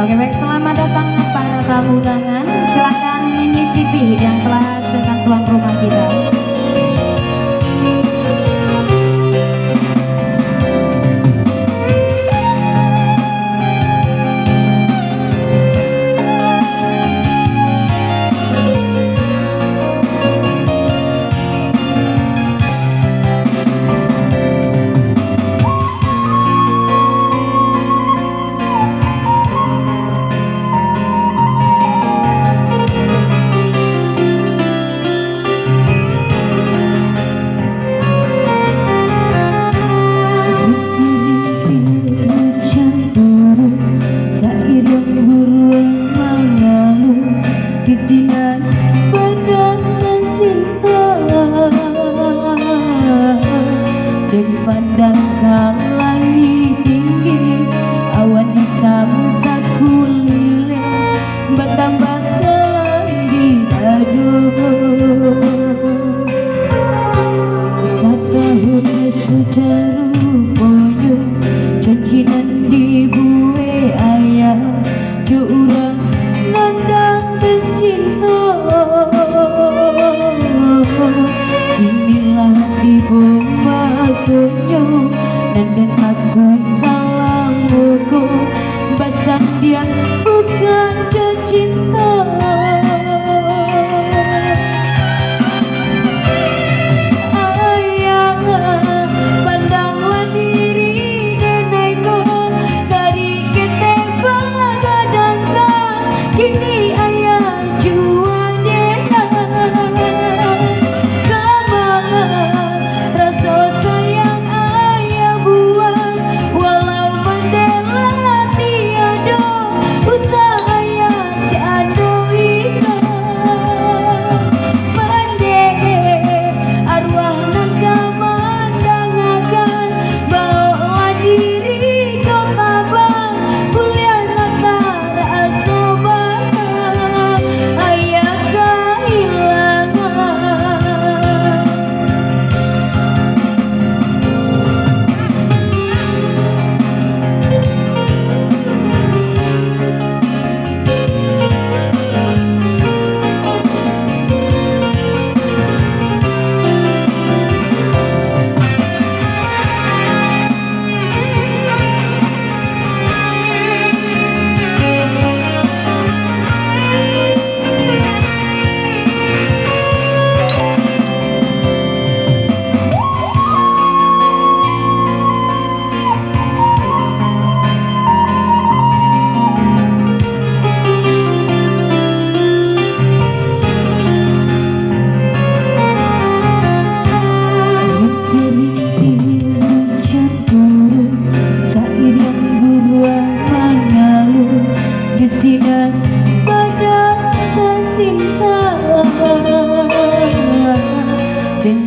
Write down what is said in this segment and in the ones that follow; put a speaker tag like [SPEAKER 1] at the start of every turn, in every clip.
[SPEAKER 1] Oke baik, selamat datang para tamu undangan. Silakan menyicipi dan telah dengan tuan rumah kita.
[SPEAKER 2] Pandangkan langit tinggi, awan hitam saku lilin, bertambah lagi aduh. 1 tahun sudah rupanya, janji nanti bue ayah, curang nandang tercinta. Inilah ibu maksudnya, dan aku salah muku, basah dia bukan cinta. Ayah, pandanglah diri nenekku, dari ketembak gadangkan, kini ayah jual dia. Rasa sayang ayah buat, walau mandela tiada, usah ayah jado ikan. Mande arwah naga mandangakan, bawa diri kau tabang, kuliah natar asobah, ayah kehilangan.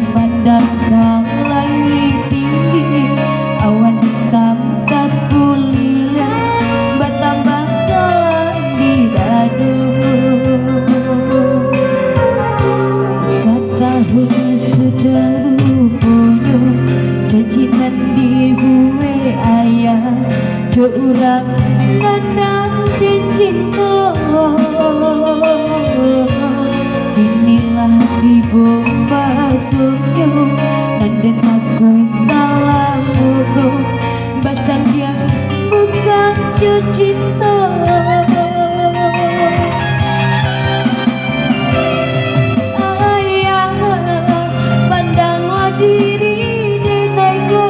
[SPEAKER 2] Pandangkan langit tinggi, awan hitam saku lilin, bertambah lagi dadu. 1 tahun sudah rupanya, janji nanti bue ayah, curang nandang dan cinta. Inilah ibu maksudnya, dan aku salah muku, basah dia bukan cinta. Ayah, pandanglah diri nenekku,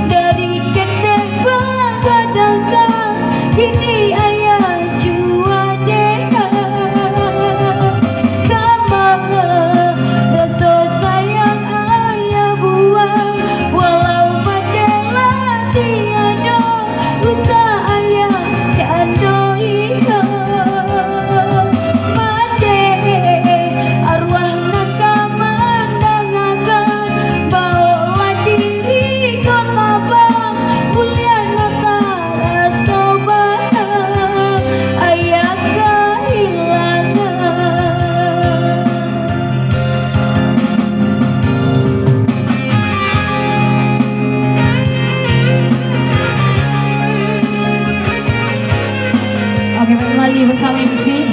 [SPEAKER 2] dari ketembak gadangkan, kini ayah jual dia. Rasa sayang ayah
[SPEAKER 1] bersama MC.